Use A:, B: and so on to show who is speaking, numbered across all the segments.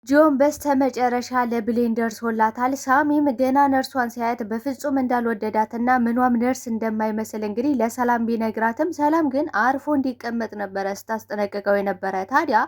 A: ጆን በስተመጨረሻ ለብሌን ደርሶላታል። ሳሚም ገና ነርሷን ሲያያት በፍጹም እንዳልወደዳትና ምኗም ነርስ እንደማይመስል እንግዲህ ለሰላም ቢነግራትም ሰላም ግን አርፎ እንዲቀመጥ ነበረ ስታስጠነቅቀው የነበረ። ታዲያ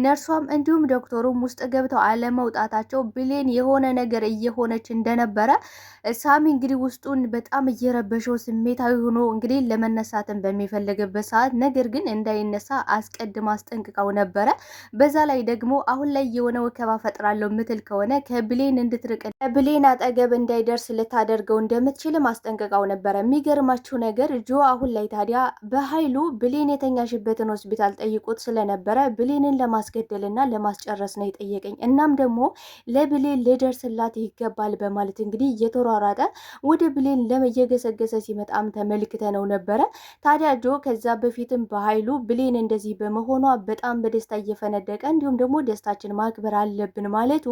A: ነርሷም እንዲሁም ዶክተሩም ውስጥ ገብተው አለመውጣታቸው ብሌን የሆነ ነገር እየሆነች እንደነበረ ሳሚ እንግዲህ ውስጡን በጣም እየረበሸው ስሜታዊ ሆኖ እንግዲህ ለመነሳትን በሚፈልግበት ሰዓት ነገር ግን እንዳይነሳ አስቀድማ አስጠንቅቀው ነበረ። በዛ ላይ ደግሞ አሁን ላይ የሆነ ወከባ ፈጥራለሁ ምትል ከሆነ ከብሌን እንድትርቅ ብሌን አጠገብ እንዳይደርስ ልታደርገው እንደምትችል ማስጠንቀቃው ነበረ። የሚገርማችሁ ነገር ጆ አሁን ላይ ታዲያ በኃይሉ ብሌን የተኛሽበትን ሆስፒታል ጠይቁት ስለነበረ ብሌንን ለማስገደልና ለማስጨረስ ነው የጠየቀኝ። እናም ደግሞ ለብሌን ልደርስላት ይገባል በማለት እንግዲህ እየተሯሯጠ ወደ ብሌን እየገሰገሰ ሲመጣም ተመልክተ ነው ነበረ። ታዲያ ጆ ከዛ በፊትም በኃይሉ ብሌን እንደዚህ በመሆኗ በጣም በደስታ እየፈነደቀ እንዲሁም ደግሞ ደስታችን ማክበር አለብን ማለቱ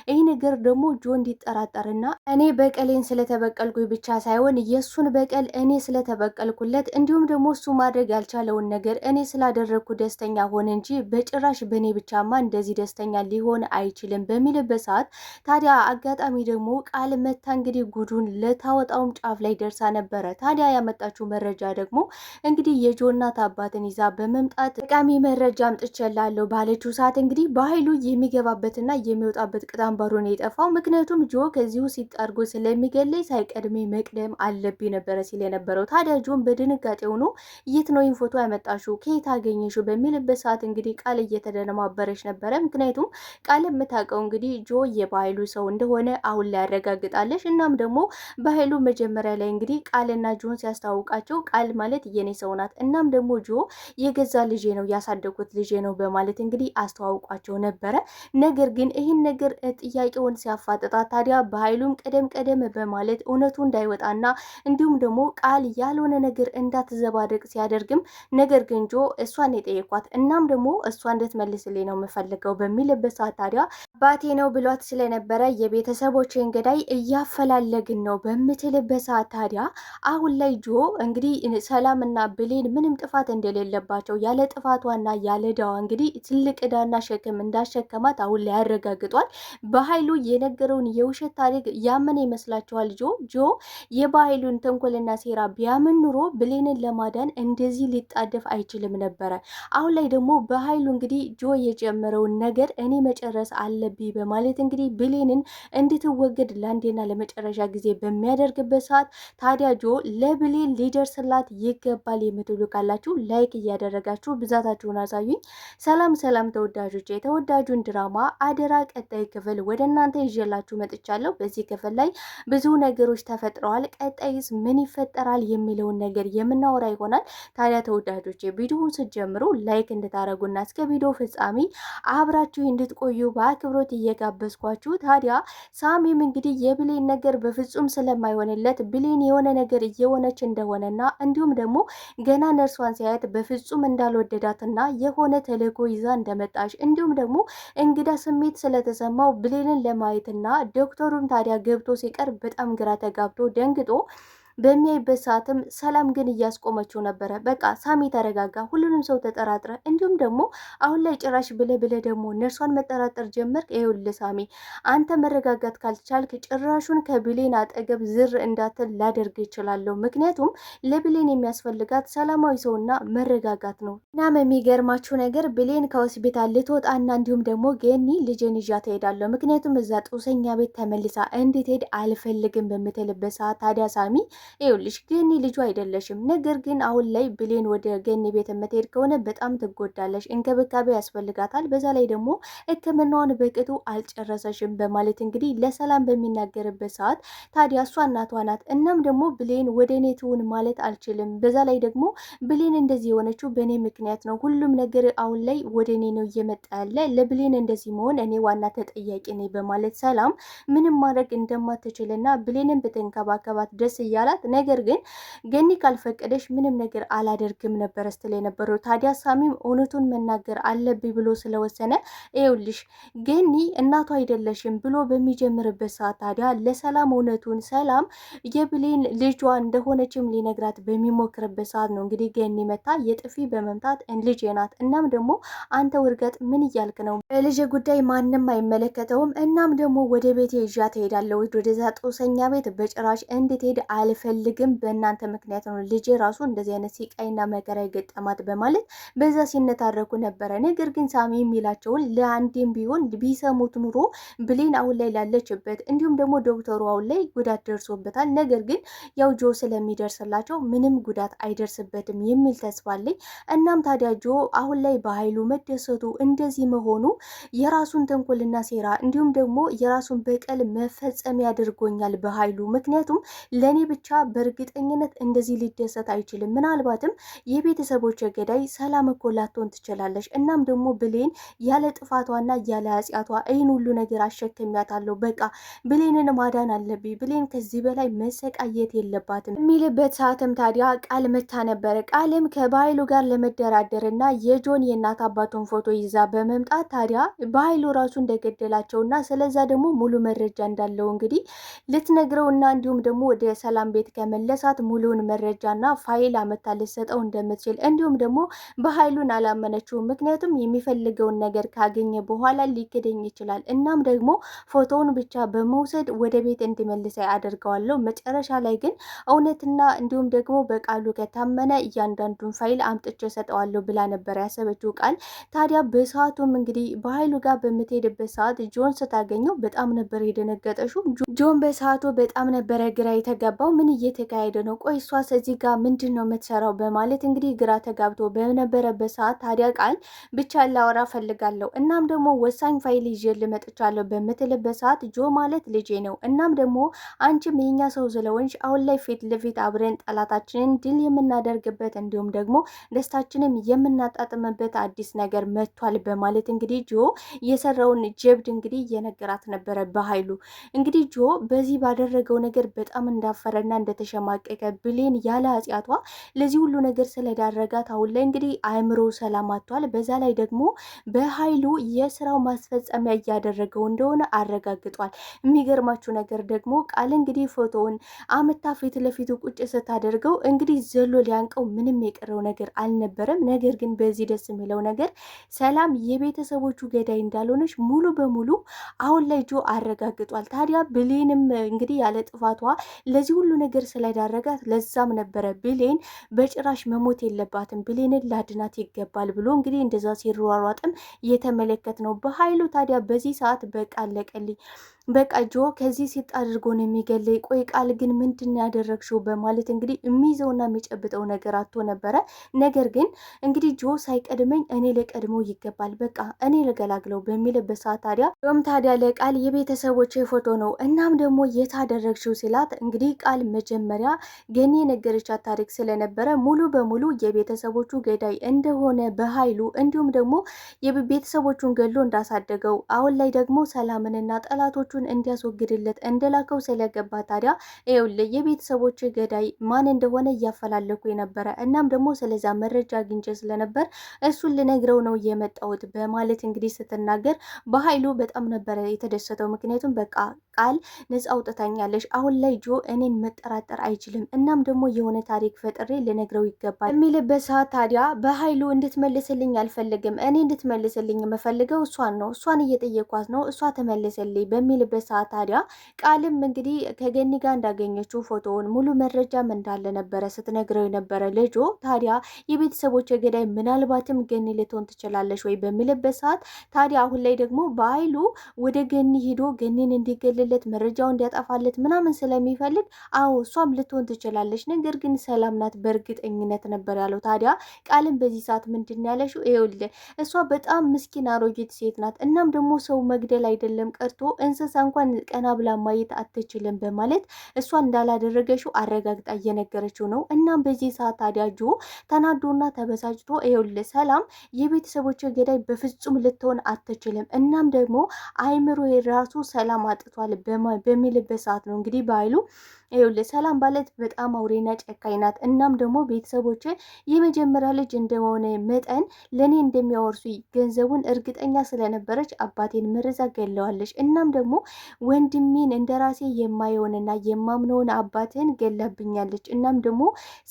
A: ይህ ነገር ደግሞ ጆ እንዲጠራጠርና እኔ በቀሌን ስለተበቀልኩኝ ብቻ ሳይሆን የእሱን በቀል እኔ ስለተበቀልኩለት እንዲሁም ደግሞ እሱ ማድረግ ያልቻለውን ነገር እኔ ስላደረግኩ ደስተኛ ሆነ እንጂ በጭራሽ በእኔ ብቻማ እንደዚህ ደስተኛ ሊሆን አይችልም በሚልበት ሰዓት ታዲያ አጋጣሚ ደግሞ ቃል መታ እንግዲህ ጉዱን ለታወጣውም ጫፍ ላይ ደርሳ ነበረ። ታዲያ ያመጣችው መረጃ ደግሞ እንግዲህ የጆ እናት አባትን ይዛ በመምጣት ጠቃሚ መረጃ አምጥቼላለሁ ባለችው ሰዓት እንግዲህ በኃይሉ የሚገባበትና የሚወጣበት ቅጣም ባሮ ነው የጠፋው። ምክንያቱም ጆ ከዚሁ ሲጣርጎ ስለሚገለኝ ሳይቀድሜ መቅደም አለብኝ ነበረ ሲል የነበረው። ታዲያ ጆን በድንጋጤ ሆኖ የት ነው ይህን ፎቶ ያመጣሽው ከየት አገኘሽው በሚልበት ሰዓት እንግዲህ ቃል እየተደነማበረች ነበረ። ምክንያቱም ቃል የምታውቀው እንግዲህ ጆ የባህሉ ሰው እንደሆነ አሁን ላይ ያረጋግጣለች። እናም ደግሞ በኃይሉ መጀመሪያ ላይ እንግዲህ ቃልና ጆን ሲያስታውቃቸው ቃል ማለት የኔ ሰው ናት፣ እናም ደግሞ ጆ የገዛ ልጄ ነው ያሳደጉት ልጄ ነው በማለት እንግዲህ አስተዋውቋቸው ነበረ። ነገር ግን ይህን ነገር ጥያቄውን ሲያፋጥጣት ታዲያ በኃይሉም ቀደም በማለት እውነቱ እንዳይወጣና እንዲሁም ደግሞ ቃል ያልሆነ ነገር እንዳትዘባደቅ ሲያደርግም ነገር ግን ጆ እሷን የጠየኳት እናም ደግሞ እሷ እንድትመልስልኝ ነው የምፈልገው በሚልበት ሰዓት ታዲያ አባቴ ነው ብሏት ስለነበረ የቤተሰቦችን ገዳይ እያፈላለግን ነው በምትልበት ሰዓት ታዲያ አሁን ላይ ጆ እንግዲህ ሰላምና ብሌን ምንም ጥፋት እንደሌለባቸው ያለ ጥፋቷና ያለ ዳዋ እንግዲህ ትልቅ ዕዳና ሸክም እንዳሸከማት አሁን ላይ ያረጋግጧል። በኃይሉ የነገረውን የውሸት ታሪክ ያመነ ይመስላችኋል? ጆ የበኃይሉን ተንኮልና ሴራ ቢያምን ኑሮ ብሌንን ለማዳን እንደዚህ ሊጣደፍ አይችልም ነበረ። አሁን ላይ ደግሞ በኃይሉ እንግዲህ ጆ የጀመረውን ነገር እኔ መጨረስ አለብኝ በማለት እንግዲህ ብሌንን እንድትወገድ ለአንዴና ለመጨረሻ ጊዜ በሚያደርግበት ሰዓት ታዲያ ጆ ለብሌን ሊደርስላት ይገባል የምትሉ ካላችሁ ላይክ እያደረጋችሁ ብዛታችሁን አሳዩኝ። ሰላም ተወዳጆች፣ የተወዳጁን ድራማ አደራ ቀጣይ ክፍል ወደ እናንተ ይዤላችሁ መጥቻለሁ። በዚህ ክፍል ላይ ብዙ ነገሮች ተፈጥረዋል። ቀጣይስ ምን ይፈጠራል የሚለውን ነገር የምናወራ ይሆናል። ታዲያ ተወዳጆች ቪዲዮውን ስትጀምሩ ላይክ እንድታረጉና እስከ ቪዲዮ ፍጻሜ አብራችሁ እንድትቆዩ በአክብሮት እየጋበዝኳችሁ ታዲያ ሳሚም እንግዲህ የብሌን ነገር በፍጹም ስለማይሆንለት ብሌን የሆነ ነገር እየሆነች እንደሆነና እንዲሁም ደግሞ ገና ነርሷን ሲያየት በፍጹም እንዳልወደዳትና የሆነ ተልዕኮ ይዛ እንደመጣች እንዲሁም ደግሞ እንግዳ ስሜት ስለተሰማው ብሌንን ለማየትና ዶክተሩን ታዲያ ገብቶ ሲቀር በጣም ግራ ተጋብቶ ደንግጦ በሚያይበት ሰዓትም ሰላም ግን እያስቆመችው ነበረ። በቃ ሳሚ ተረጋጋ፣ ሁሉንም ሰው ተጠራጥረ እንዲሁም ደግሞ አሁን ላይ ጭራሽ ብለ ደግሞ ነርሷን መጠራጠር ጀመርክ። ይኸውልህ ሳሚ አንተ መረጋጋት ካልቻልክ ጭራሹን ከብሌን አጠገብ ዝር እንዳትል ላደርግ ይችላለሁ። ምክንያቱም ለብሌን የሚያስፈልጋት ሰላማዊ ሰውና መረጋጋት ነው። እናም የሚገርማችሁ ነገር ብሌን ከሆስፒታል ልትወጣና እንዲሁም ደግሞ ገኒ ልጅን ይዣ ትሄዳለሁ፣ ምክንያቱም እዛ ጦሰኛ ቤት ተመልሳ እንድትሄድ አልፈልግም በምትልበት ሰዓት ታዲያ ሳሚ ይኸውልሽ ገኒ ልጁ አይደለሽም። ነገር ግን አሁን ላይ ብሌን ወደ ገኒ ቤት የምትሄድ ከሆነ በጣም ትጎዳለሽ፣ እንክብካቤ ያስፈልጋታል። በዛ ላይ ደግሞ ሕክምናዋን በቅጡ አልጨረሰሽም በማለት እንግዲህ ለሰላም በሚናገርበት ሰዓት ታዲያ እሷ እናቷ ናት። እናም ደግሞ ብሌን ወደ እኔ ትሁን ማለት አልችልም። በዛ ላይ ደግሞ ብሌን እንደዚህ የሆነችው በእኔ ምክንያት ነው። ሁሉም ነገር አሁን ላይ ወደ እኔ ነው እየመጣ ያለ። ለብሌን እንደዚህ መሆን እኔ ዋና ተጠያቂ ነኝ በማለት ሰላም ምንም ማድረግ እንደማትችልና ብሌንን ብትንከባከባት ደስ እያላት ሲላት፣ ነገር ግን ገኒ ካልፈቀደሽ ምንም ነገር አላደርግም ነበር ስትል የነበረው። ታዲያ ሳሚም እውነቱን መናገር አለብኝ ብሎ ስለወሰነ ይኸውልሽ ገኒ እናቷ አይደለሽም ብሎ በሚጀምርበት ሰዓት ታዲያ ለሰላም እውነቱን ሰላም የብሌን ልጇ እንደሆነችም ሊነግራት በሚሞክርበት ሰዓት ነው እንግዲህ ገኒ መታ የጥፊ በመምታት ልጄ ናት፣ እናም ደግሞ አንተ ውርገጥ ምን እያልክ ነው? በልጅ ጉዳይ ማንም አይመለከተውም። እናም ደግሞ ወደ ቤቴ ይዣ ትሄዳለሁ፣ ወደዛ ጦሰኛ ቤት በጭራሽ እንድትሄድ አልፈልግም፣ በእናንተ ምክንያት ነው ልጄ ራሱ እንደዚህ አይነት ሲቃይና መከራ የገጠማት በማለት በዛ ሲነታረኩ ነበረ። ነገር ግን ሳሚ የሚላቸውን ለአንዴም ቢሆን ቢሰሙት ኑሮ ብሌን አሁን ላይ ላለችበት እንዲሁም ደግሞ ዶክተሩ አሁን ላይ ጉዳት ደርሶበታል። ነገር ግን ያው ጆ ስለሚደርስላቸው ምንም ጉዳት አይደርስበትም የሚል ተስፋ አለኝ። እናም ታዲያ ጆ አሁን ላይ በኃይሉ መደሰቱ እንደዚህ መሆኑ የራሱን ተንኮልና ሴራ እንዲሁም ደግሞ የራሱን በቀል መፈጸም ያደርጎኛል በኃይሉ። ምክንያቱም ለእኔ ብቻ በእርግጠኝነት እንደዚህ ሊደሰት አይችልም። ምናልባትም የቤተሰቦች ገዳይ ሰላም እኮ ላትሆን ትችላለች። እናም ደግሞ ብሌን ያለ ጥፋቷና ያለ ኃጢአቷ ይህን ሁሉ ነገር አሸክሚያታለሁ። በቃ ብሌንን ማዳን አለብኝ፣ ብሌን ከዚህ በላይ መሰቃየት የለባትም የሚልበት ሰዓትም ታዲያ ቃል መታ ነበረ። ቃልም ከባይሉ ጋር ለመደራደር እና የጆን የእናት አባቱን ፎቶ ይዛ በመምጣት ታዲያ በኃይሉ ራሱ እንደገደላቸውና ስለዛ ደግሞ ሙሉ መረጃ እንዳለው እንግዲህ ልትነግረው እና እንዲሁም ደግሞ ወደ ሰላም ቤት ከመለሳት ሙሉውን መረጃና ፋይል አመታ ልትሰጠው እንደምትችል እንዲሁም ደግሞ በኃይሉን አላመነችውም። ምክንያቱም የሚፈልገውን ነገር ካገኘ በኋላ ሊክደኝ ይችላል። እናም ደግሞ ፎቶውን ብቻ በመውሰድ ወደ ቤት እንዲመልሰ ያደርገዋለሁ። መጨረሻ ላይ ግን እውነትና እንዲሁም ደግሞ በቃሉ ከታመነ እያንዳንዱን ፋይል አምጥቼ ሰጠዋለሁ ብላ ነበር ያሰበችው ቃል። ታዲያ በሰዓቱም እንግዲህ በኃይሉ ጋር በምትሄድበት ሰዓት ጆን ስታገኘው በጣም ነበር የደነገጠችው። ጆን በሰዓቱ በጣም ነበረ ግራ የተጋባው። ምን እየተካሄደ ነው? ቆይ እሷስ እዚህ ጋር ምንድን ነው የምትሰራው? በማለት እንግዲህ ግራ ተጋብቶ በነበረበት ሰዓት ታዲያ ቃል ብቻ ላወራ ፈልጋለሁ፣ እናም ደግሞ ወሳኝ ፋይል ይዤ ልመጥቻለሁ በምትልበት ሰዓት ጆ ማለት ልጄ ነው፣ እናም ደግሞ አንቺም የኛ ሰው ስለሆንሽ አሁን ላይ ፊት ለፊት አብረን ጠላታችንን ድል የምናደርግበት እንዲሁም ደግሞ ደስታችንም የምናጣጥምበት አዲስ ነገር መጥቷል በማለት እንግዲህ ጆ የሰራውን ጀብድ እንግዲህ እየነገራት ነበረ በኃይሉ። እንግዲህ ጆ በዚህ ባደረገው ነገር በጣም እንዳፈረና እንደተሸማቀቀ ብሌን ያለ ኃጢአቷ ለዚህ ሁሉ ነገር ስለዳረጋት አሁን ላይ እንግዲህ አእምሮ ሰላም አጥቷል። በዛ ላይ ደግሞ በኃይሉ የስራው ማስፈጸሚያ እያደረገው እንደሆነ አረጋግጧል። የሚገርማችሁ ነገር ደግሞ ቃል እንግዲህ ፎቶውን አመታ ፊት ለፊቱ ቁጭ ስታደርገው እንግዲህ ዘሎ ሊያንቀው ምንም የቀረው ነገር አልነበረም። ነገር ግን በዚህ ደስ የሚለው ነገር ሰላም የቤተሰቦቹ ገዳይ እንዳልሆነች ሙሉ በሙሉ አሁን ላይ ጆ አረጋግጧል። ታዲያ ብሌንም እንግዲህ ያለ ጥፋቷ ለዚህ ሁሉ ነገር ስለዳረጋት ለዛም ነበረ ብሌን በጭራሽ መሞት የለባትም ብሌንን ላድናት ይገባል ብሎ እንግዲህ እንደዛ ሲሯሯጥም የተመለከት ነው በኃይሉ። ታዲያ በዚህ ሰዓት በቃ አለቀልኝ፣ በቃ ጆ ከዚህ ሲጥ አድርጎ ነው የሚገለይ። ቆይ ቃል ግን ምንድን ያደረግሽው? በማለት እንግዲህ የሚይዘውና የሚጨብጠው ነገር አቶ ነበረ። ነገር ግን እንግዲህ ጆ ሳይቀድመኝ እኔ ለቀድሞ ይገባል፣ በቃ እኔ ልገላግለው በሚልበት ሰዓት ታዲያ ም ታዲያ ለቃል የቤተሰቦች ፎቶ ነው እናም ደግሞ የታደረግሽው ሲላት እንግዲህ ቃል መጀመሪያ ገኒ የነገረቻት ታሪክ ስለነበረ ሙሉ በሙሉ የቤተሰቦቹ ገዳይ እንደሆነ በኃይሉ እንዲሁም ደግሞ የቤተሰቦቹን ገሎ እንዳሳደገው አሁን ላይ ደግሞ ሰላምንና ጠላቶቹን እንዲያስወግድለት እንደላከው ስለገባ ታዲያ ይኸውልህ የቤተሰቦች ገዳይ ማን እንደሆነ እያፈላለኩ የነበረ እናም ደግሞ ስለዛ መረጃ አግኝቼ ስለነበር እሱን ልነግረው ነው የመጣሁት በማለት እንግዲህ ስትናገር በኃይሉ በጣም ነበረ የተደሰተው። ምክንያቱም በቃ ቃል ነፃ አውጥታኛለሽ፣ አሁን ላይ ጆ እኔን መጠራጠር አይችልም፣ እናም ደግሞ የሆነ ታሪክ ፈጥሬ ልነግረው ይገባል የሚልበት ሰዓት ታዲያ በኃይሉ እንድትመልስልኝ አልፈልግም፣ እኔ እንድትመልስልኝ የምፈልገው እሷን ነው፣ እሷን እየጠየኳት ነው፣ እሷ ተመልስልኝ በሚልበት ሰዓት ታዲያ ቃልም እንግዲህ ከገኒ ጋር እንዳገኘችው ፎቶውን ሙሉ መረጃም እንዳለ ነበረ ስትነግረው የነበረ ልጆ። ታዲያ የቤተሰቦች ገዳይ ምናልባትም ገኒ ልትሆን ትችላለች ወይ በሚልበት ሰዓት ታዲያ አሁን ላይ ደግሞ በኃይሉ ወደ ገኒ ሄዶ ገኒን እንዲገልለት መረጃው እንዲያጠፋለት ምናምን ስለሚፈልግ አዎ እሷም ልትሆን ትችላለች፣ ነገር ግን ሰላም ናት በእርግጠኝነት ነበር ያለው። ታዲያ ቃልም በዚህ ሰዓት ምንድን ያለሽው? ይኸውልህ እሷ በጣም ምስኪን አሮጊት ሴት ናት፣ እናም ደግሞ ሰው መግደል አይደለም ቀርቶ እንስሳ እንኳን ቀና ብላ ማየት አትችልም በማለት እሷ እንዳላደረገችው አረጋግጣ እየነገረችው ነው። እናም በዚህ ሰዓት ታዲያ ጆ ተናዶና ተበሳጭቶ ይኸውልህ ሰላም የቤተሰቦች ገዳይ በፍጹም ልትሆን አትችልም፣ እናም ደግሞ አይምሮ የራሱ ሰላም አጥቷል በሚልበት ሰዓት ነው እንግዲህ በኃይሉ ይኸውልህ ሰላም ማለት በጣም አውሬና ጨካኝ ናት። እናም ደግሞ ቤተሰቦች የመጀመሪያ ልጅ እንደሆነ መጠን ለእኔ እንደሚያወርሱ ገንዘቡን እርግጠኛ ስለነበረች አባቴን መርዛ ገለዋለች። እናም ደግሞ ወንድሜን እንደራሴ የማየውንና የማምነውን አባትን ገላብኛለች። እናም ደግሞ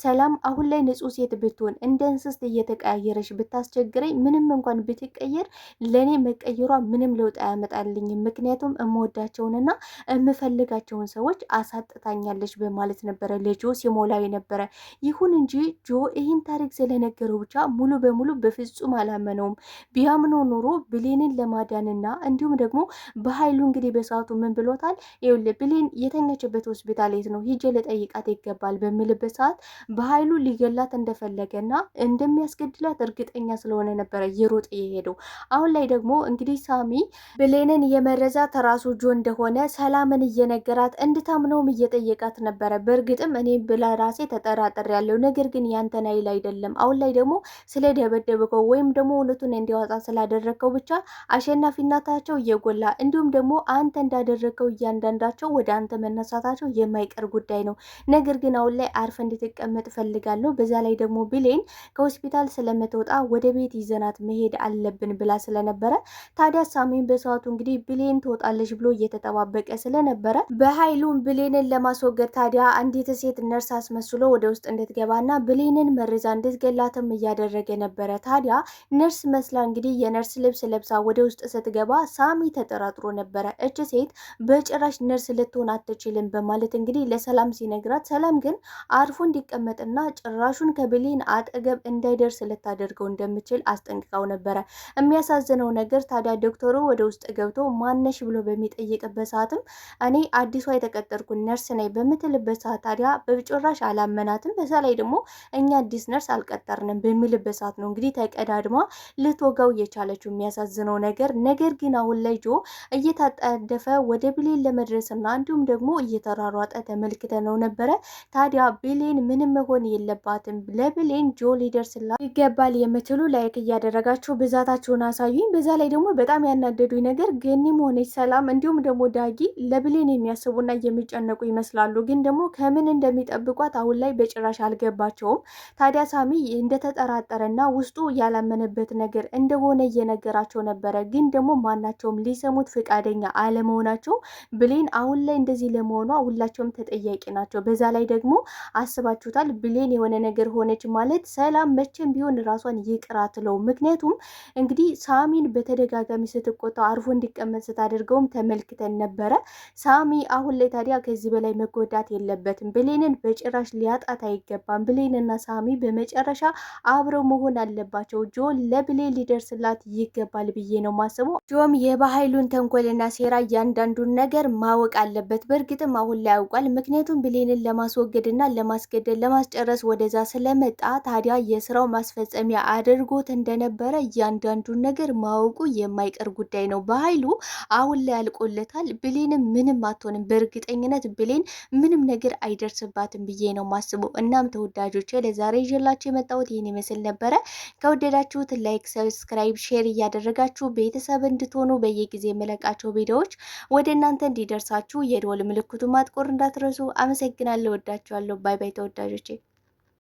A: ሰላም አሁን ላይ ንጹሕ ሴት ብትሆን እንደ እንስስት እየተቀያየረች ብታስቸግረኝ ምንም እንኳን ብትቀየር ለእኔ መቀየሯ ምንም ለውጥ አያመጣልኝም። ምክንያቱም እምወዳቸውንና የምፈልጋቸውን ሰዎች አሳጥታኛለች በማለት ነበረ ለጆ ሲሞላ የነበረ። ይሁን እንጂ ጆ ይህን ታሪክ ስለነገረው ብቻ ሙሉ በሙሉ በፍጹም አላመነውም። ቢያምኖ ኖሮ ብሌንን ለማዳንና እንዲሁም ደግሞ በኃይሉ እንግዲህ በሰዓቱ ምን ብሎታል? ይኸውልህ ብሌን የተኛችበት ሆስፒታል የት ነው ሂጄ ልጠይቃት ይገባል በሚልበት ሰዓት በኃይሉ ሊገላት እንደፈለገና እንደሚያስገድላት እርግጠኛ ስለሆነ ነበረ እየሮጠ የሄደው። አሁን ላይ ደግሞ እንግዲህ ሳሚ ብሌንን የመረዛት ራሱ ጆ እንደሆነ ሰላምን እየነገራት እንድታምነውም እየጠየቃት ነበረ። በእርግጥም እኔ ብላ ራሴ ተጠራጠር ያለው ነገር ግን ያንተን አይል አይደለም። አሁን ላይ ደግሞ ስለደበደብከው ወይም ደግሞ እውነቱን እንዲያወጣ ስላደረግከው ብቻ አሸናፊነታቸው እየጎላ እንዲሁም ደግሞ አንተ እንዳደረግከው እያንዳንዳቸው ወደ አንተ መነሳታቸው የማይቀር ጉዳይ ነው። ነገር ግን አሁን ላይ አርፈ እንድትቀመጥ ፈልጋለሁ። በዛ ላይ ደግሞ ብሌን ከሆስፒታል ስለምትወጣ ወደ ቤት ይዘናት መሄድ አለብን ብላ ስለነበረ ታዲያ ሳሚን በሰዓቱ እንግዲህ ብሌን ትወጣለች ብሎ እየተጠባበቀ ስለነበረ በኃይሉም ብሌንን ለማስወገድ ታዲያ አንዲት ሴት ነርስ አስመስሎ ወደ ውስጥ እንድትገባና ብሌንን መርዛ እንድትገላትም እያደረገ ነበረ። ታዲያ ነርስ መስላ እንግዲህ የነርስ ልብስ ለብሳ ወደ ውስጥ ስትገባ ሳሚ ተጠራጥሮ ነበረ። እች ሴት በጭራሽ ነርስ ልትሆን አትችልም በማለት እንግዲህ ለሰላም ሲነግራት፣ ሰላም ግን አርፎ እንዲቀመጥና ጭራሹን ከብሌን አጠገብ እንዳይደርስ ልታደርገው እንደምችል አስጠንቅቀው ነበረ። የሚያሳዝነው ነገር ታዲያ ዶክተሩ ወደ ውስጥ ገብቶ ማነሽ ብሎ በሚጠይቅበት ሰዓትም እኔ አዲሷ የተቀጠርኩ ነርስ ነኝ በምትልበት ሰዓት ታዲያ በጭራሽ አላመናትም። በዛ ላይ ደግሞ እኛ አዲስ ነርስ አልቀጠርንም በሚልበት ሰዓት ነው እንግዲህ ተቀዳድማ ልትወጋው የቻለችው። የሚያሳዝነው ነገር ግን አሁን ላይ ጆ እየታጠደፈ ወደ ብሌን ለመድረስና እንዲሁም ደግሞ እየተራሯጠ ተመልክተ ነው ነበረ። ታዲያ ብሌን ምንም መሆን የለባትም፣ ለብሌን ጆ ሊደርስላት ይገባል የምትሉ ላይክ እያደረጋችሁ ብዛታችሁን አሳዩኝ። በዛ ላይ ደግሞ በጣም ያናደዱኝ ነገር ገኒም ሆነች ሰላም እንዲሁም ደግሞ ዳጊ ለብሌን የሚያስቡና የሚጨነቁ ይመስላሉ። ግን ደግሞ ከምን እንደሚጠብቋት አሁን ላይ በጭራሽ አልገባቸውም። ታዲያ ሳሚ እንደተጠራጠረና ውስጡ ያላመነበት ነገር እንደሆነ እየነገራቸው ነበረ። ግን ደግሞ ማናቸውም ሊሰሙት ፈቃደኛ አለመሆናቸው ብሌን አሁን ላይ እንደዚህ ለመሆኗ ሁላቸውም ተጠያቂ ናቸው። በዛ ላይ ደግሞ አስባችሁታል? ብሌን የሆነ ነገር ሆነች ማለት ሰላም መቼም ቢሆን ራሷን ይቅር አትለውም። ምክንያቱም እንግዲህ ሳሚን በተደጋጋሚ ስትቆጣው አርፎ እንዲቀመጥ ስታደርገውም ተመልክተን ነበረ። ሳሚ አሁን ላይ ታዲያ ከዚህ በላይ መጎዳት የለበትም። ብሌንን በጭራሽ ሊያጣት አይገባም። ብሌንና ሳሚ በመጨረሻ አብረው መሆን አለባቸው። ጆ ለብሌን ሊደርስላት ይገባል ብዬ ነው ማስበው። ጆም የባህሉን ተንኮልና ሴራ እያንዳንዱን ነገር ማወቅ አለበት። በእርግጥም አሁን ላይ ያውቋል። ምክንያቱም ብሌንን ለማስወገድና ለማስገደል ለማስጨረስ ወደዛ ስለመጣ ታዲያ የስራው ማስፈጸሚያ አድርጎት እንደነበረ እያንዳንዱን ነገር ማወቁ የማይቀር ጉዳይ ነው። በኃይሉ አሁን ላይ ያልቆለታል። ብሌንም ምንም አትሆንም። በእርግጠኝነት ብሌን ምንም ነገር አይደርስባትም ብዬ ነው ማስበው። እናም ተወዳጆች ለዛሬ ይዤላችሁ የመጣሁት ይህን ይመስል ነበረ። ከወደዳችሁት ላይክ፣ ሰብስክራይብ፣ ሼር እያደረጋችሁ ቤተሰብ እንድትሆኑ በየጊዜ የመለቃቸው ቪዲዮዎች ወደ እናንተ እንዲደርሳችሁ የደወል ምልክቱ ማጥቆር እንዳትረሱ። አመሰግናለሁ። ወዳችኋለሁ። ባይ ባይ ተወዳጆቼ።